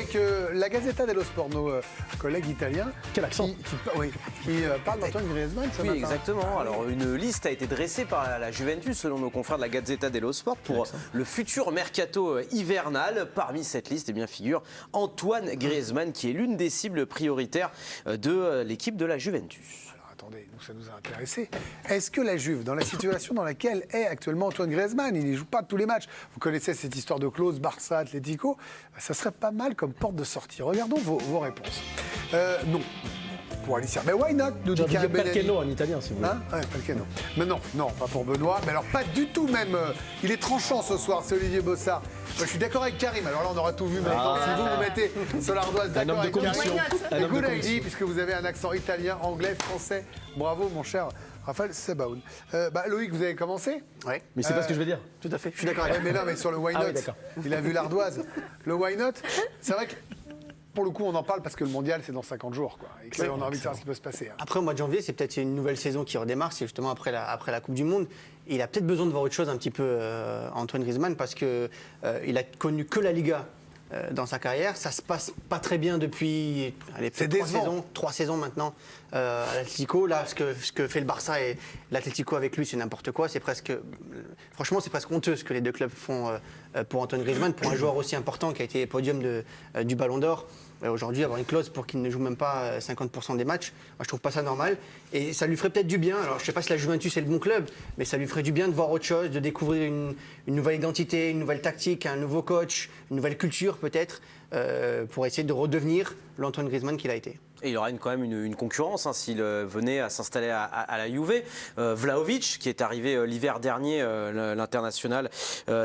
avec la Gazzetta dello Sport, nos collègues italiens. Quel accent qui parlent d'Antoine Griezmann ce matin. Oui, exactement. Alors, une liste a été dressée par la Juventus, selon nos confrères de la Gazzetta dello Sport, pour le futur mercato hivernal. Parmi cette liste, figure Antoine Griezmann, qui est l'une des cibles prioritaires de l'équipe de la Juventus. Attendez, nous, ça nous a intéressés. Est-ce que la Juve, dans la situation dans laquelle est actuellement Antoine Griezmann, il ne joue pas tous les matchs, vous connaissez cette histoire de clause Barça, Atlético, ça serait pas mal comme porte de sortie. Regardons vos réponses. Non. Pour Alicia. Mais why not, nous dit Karim Benali. Palkeno en italien, si vous voulez. Ouais, Palkeno. Mais non, pas pour Benoît. Mais alors, pas du tout même. Il est tranchant ce soir, c'est Olivier Bossard. Moi, je suis d'accord avec Karim. Alors là, on aura tout vu maintenant. Si vous mettez sur l'ardoise d'accord avec Karim. Good idea, puisque vous avez un accent italien, anglais, français. Bravo, mon cher Raphaël Sebaoun. Loïc, vous avez commencé? Oui. Mais c'est pas ce que je veux dire. Tout à fait, je suis d'accord avec vous. Mais non, mais sur le why not, il a vu l'ardoise. Le why not, c'est vrai que pour le coup, on en parle parce que le mondial, c'est dans 50 jours. Quoi. Et que on a envie de savoir ce qui peut se passer. Après, au mois de janvier, c'est peut-être une nouvelle saison qui redémarre. C'est justement après la Coupe du Monde. Et il a peut-être besoin de voir autre chose un petit peu, Antoine Griezmann, parce qu'il a connu que la Liga dans sa carrière. Ça se passe pas très bien depuis 3 saisons maintenant à l'Atlético. Là, ce que fait le Barça et l'Atlético avec lui, c'est n'importe quoi. Franchement, c'est presque honteux ce que les deux clubs font pour Antoine Griezmann, pour un joueur aussi important qui a été podium du Ballon d'Or. Aujourd'hui, avoir une clause pour qu'il ne joue même pas 50% des matchs, moi, je trouve pas ça normal. Et ça lui ferait peut-être du bien. Alors, je sais pas si la Juventus est le bon club, mais ça lui ferait du bien de voir autre chose, de découvrir une nouvelle identité, une nouvelle tactique, un nouveau coach, une nouvelle culture peut-être, pour essayer de redevenir l'Antoine Griezmann qu'il a été. Et il y aura quand même une concurrence s'il venait à s'installer à la Juve. Vlahovic, qui est arrivé l'hiver dernier, l'international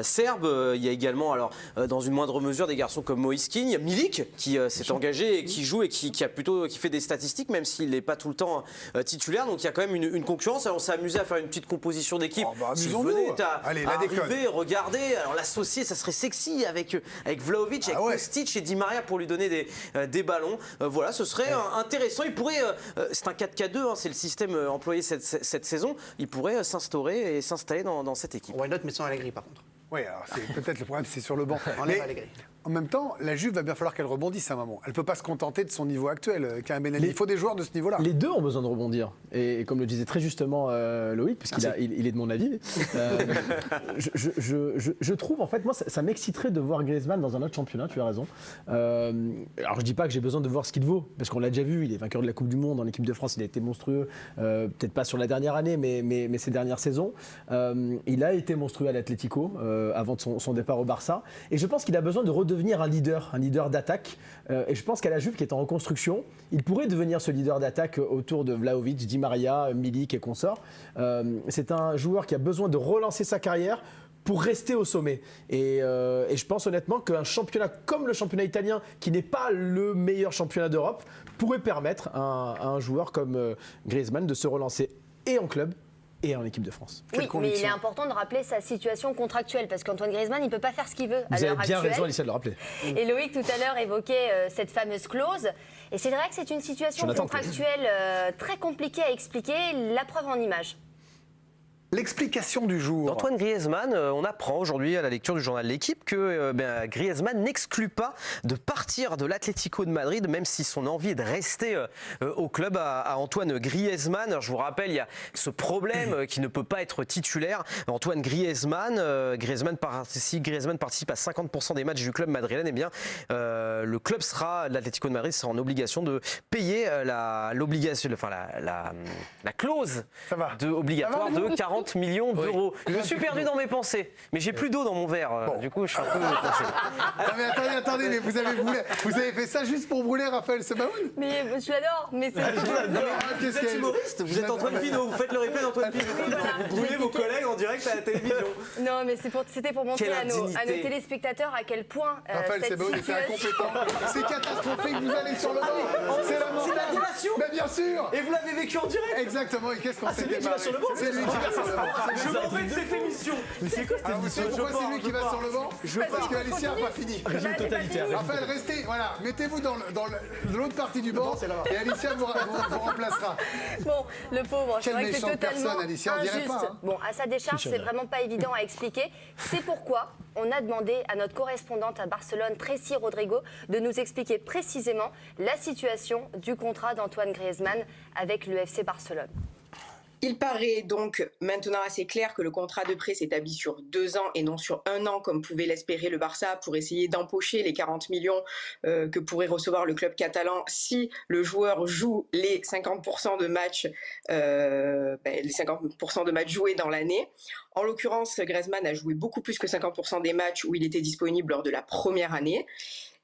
serbe. Il y a également, dans une moindre mesure, des garçons comme Moïse Kean, Milik, qui s'est engagé et qui joue et qui fait des statistiques, même s'il n'est pas tout le temps titulaire. Donc il y a quand même une concurrence. Alors, on s'est amusé à faire une petite composition d'équipe. Si vous venez à arriver, regardez, alors l'associer, ça serait sexy avec Vlahovic, avec Kostic et Di Maria pour lui donner des ballons. Voilà, ce serait intéressant. Il pourrait, c'est un 4-4-2, c'est le système employé cette saison. Il pourrait s'instaurer et s'installer dans cette équipe. Why not, mais sans Allegri par contre. Oui, alors peut-être le problème, c'est sur le banc. Enlève Allegri. En même temps, la Juve va bien falloir qu'elle rebondisse à un moment. Elle ne peut pas se contenter de son niveau actuel. Karim Benali, il faut des joueurs de ce niveau-là. Les deux ont besoin de rebondir. Et comme le disait très justement Loïc, puisqu'il est de mon avis, je trouve, en fait, moi, ça m'exciterait de voir Griezmann dans un autre championnat, tu as raison. Alors, je ne dis pas que j'ai besoin de voir ce qu'il vaut, parce qu'on l'a déjà vu, il est vainqueur de la Coupe du Monde en équipe de France, il a été monstrueux, peut-être pas sur la dernière année, mais ces dernières saisons. Il a été monstrueux à l'Atlético avant de son départ au Barça. Et je pense qu'il a besoin de redevenir un leader d'attaque. Et je pense qu'à la Juve, qui est en reconstruction, il pourrait devenir ce leader d'attaque autour de Vlahovic, Di Maria, Milik et consorts. C'est un joueur qui a besoin de relancer sa carrière pour rester au sommet. Et je pense honnêtement qu'un championnat comme le championnat italien, qui n'est pas le meilleur championnat d'Europe, pourrait permettre à un joueur comme Griezmann de se relancer et en club et en équipe de France. Oui, mais il est important de rappeler sa situation contractuelle, parce qu'Antoine Griezmann, il ne peut pas faire ce qu'il veut à l'heure actuelle. Vous avez bien raison, Alicia, de le rappeler. Et Loïc, tout à l'heure, évoquait cette fameuse clause. Et c'est vrai que c'est une situation contractuelle très compliquée à expliquer. La preuve en images. L'explication du jour. Antoine Griezmann, on apprend aujourd'hui à la lecture du journal L'Équipe que Griezmann n'exclut pas de partir de l'Atlético de Madrid, même si son envie est de rester au club à Antoine Griezmann. Alors, je vous rappelle, il y a ce problème qui ne peut pas être titulaire. Antoine Griezmann, si Griezmann participe à 50% des matchs du club madrilène, eh bien, le club l'Atlético de Madrid sera en obligation de payer la clause obligatoire de 40 millions d'euros. Je me suis perdu dans mes pensées, mais j'ai plus d'eau dans mon verre. Du coup, je suis un peu coincé. Mais attendez, mais vous avez fait ça juste pour brûler Raphaël Sebaoun? Mais je l'adore, mais c'est vous êtes humoriste, vous êtes Antoine Pinault, vous faites le replay d'Antoine Pinault. Vous brûlez vos collègues en direct à la télévision. Non, mais c'était pour montrer à nos téléspectateurs à quel point Raphaël Sebaoun était incompétent. C'est catastrophique, vous allez sur le banc. C'est lamentable. C'est la délation. Mais bien sûr. Et vous l'avez vécu en direct. Exactement, et qu'est-ce qu'on s'était marré? C'est lui qui va sur le banc. C'est lui qui va sur le banc. Je m'en vais de cette émission. Mais c'est quoi cette Alors, vous savez pourquoi c'est lui qui va sur le banc? Parce qu'Alicia n'a pas fini. régime totalitaire? Raphaël, restez, voilà, mettez-vous dans l'autre partie du banc et Alicia vous remplacera. Bon, le pauvre, c'est Quelle vrai que c'est méchante totalement personne, Alicia, on dirait injuste. pas, hein. Bon, à sa décharge, c'est vraiment pas évident à expliquer. C'est pourquoi on a demandé à notre correspondante à Barcelone, Tracy Rodrigo, de nous expliquer précisément la situation du contrat d'Antoine Griezmann avec le FC Barcelone. Il paraît donc maintenant assez clair que le contrat de prêt s'établit sur 2 ans et non sur 1 an, comme pouvait l'espérer le Barça, pour essayer d'empocher les 40 millions que pourrait recevoir le club catalan si le joueur joue les 50% de matchs, les 50% de matchs joués dans l'année. En l'occurrence, Griezmann a joué beaucoup plus que 50% des matchs où il était disponible lors de la première année.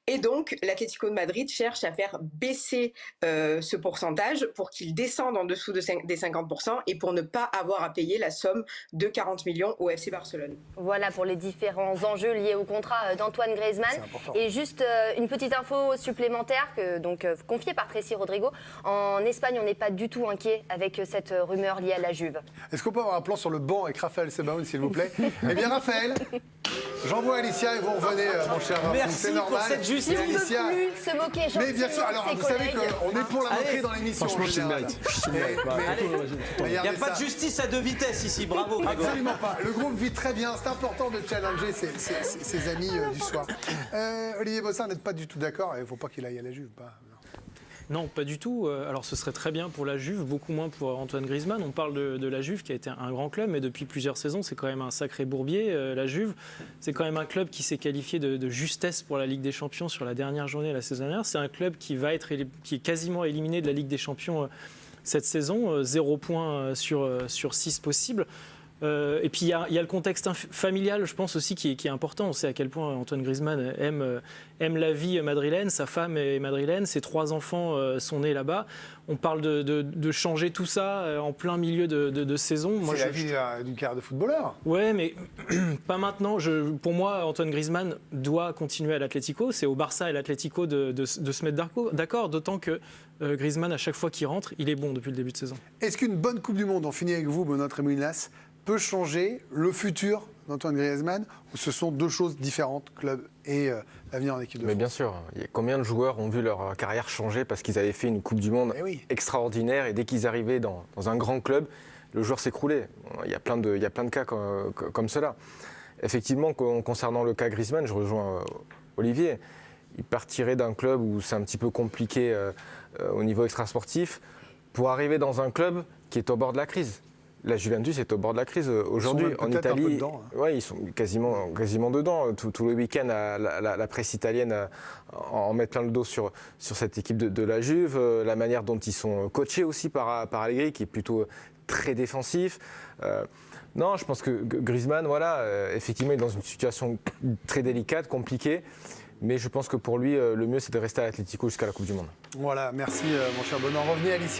Et donc, l'Atlético de Madrid cherche à faire baisser ce pourcentage pour qu'il descende en dessous des 50% et pour ne pas avoir à payer la somme de 40 millions au FC Barcelone. Voilà pour les différents enjeux liés au contrat d'Antoine Griezmann. Et juste une petite info supplémentaire confiée par Tracy Rodrigo. En Espagne, on n'est pas du tout inquiet avec cette rumeur liée à la Juve. Est-ce qu'on peut avoir un plan sur le banc avec Raphaël Sebaoun, s'il vous plaît? Eh bien, Raphaël, j'envoie Alicia et vous revenez, mon cher Raphaël. Merci c'est normal. pour cette justice. Si on ne veut plus se moquer gentiment Mais bien sûr, alors de ses vous savez collègues. qu'on est pour la moquerie dans l'émission. Franchement, en je général. le mérite. Il n'y a pas de justice à 2 vitesses ici, bravo Grégoire. Absolument pas. Le groupe vit très bien. C'est important de challenger ses amis du soir. Olivier Bossard, n'êtes pas du tout d'accord. Il ne faut pas qu'il aille à la Juve. Non, pas du tout. Alors ce serait très bien pour la Juve, beaucoup moins pour Antoine Griezmann. On parle de la Juve qui a été un grand club, mais depuis plusieurs saisons, c'est quand même un sacré bourbier. La Juve, c'est quand même un club qui s'est qualifié de justesse pour la Ligue des Champions sur la dernière journée la saison dernière. C'est un club qui est quasiment éliminé de la Ligue des Champions cette saison, 0 points sur 6 possibles. Et puis il y a le contexte familial, je pense aussi, qui est important. On sait à quel point Antoine Griezmann aime la vie madrilène. Sa femme est madrilène, ses 3 enfants sont nés là-bas. On parle de changer tout ça en plein milieu de saison. C'est la vie d'une carrière de footballeur. Ouais, mais pas maintenant. Pour moi, Antoine Griezmann doit continuer à l'Atlético. C'est au Barça et l'Atlético de se mettre d'accord, d'autant que Griezmann, à chaque fois qu'il rentre, il est bon depuis le début de saison. Est-ce qu'une bonne Coupe du Monde, on finit avec vous, Benoît Trémoulinas, peut changer le futur d'Antoine Griezmann, ou ce sont 2 choses différentes, club et l'avenir en équipe de France? Mais bien sûr, combien de joueurs ont vu leur carrière changer parce qu'ils avaient fait une Coupe du Monde extraordinaire et dès qu'ils arrivaient dans un grand club, le joueur s'écroulait. Il y a plein de cas comme cela. Effectivement, concernant le cas Griezmann, je rejoins Olivier. Il partirait d'un club où c'est un petit peu compliqué au niveau extrasportif pour arriver dans un club qui est au bord de la crise. La Juventus est au bord de la crise aujourd'hui. En Italie, ils sont quasiment dedans. Tout le week-end, la presse italienne en met plein le dos sur cette équipe de la Juve. La manière dont ils sont coachés aussi par Allegri, qui est plutôt très défensif. Non, je pense que Griezmann, effectivement, est dans une situation très délicate, compliquée. Mais je pense que pour lui, le mieux, c'est de rester à l'Atlético jusqu'à la Coupe du Monde. Voilà, merci mon cher Benoît. Revenez Alicia.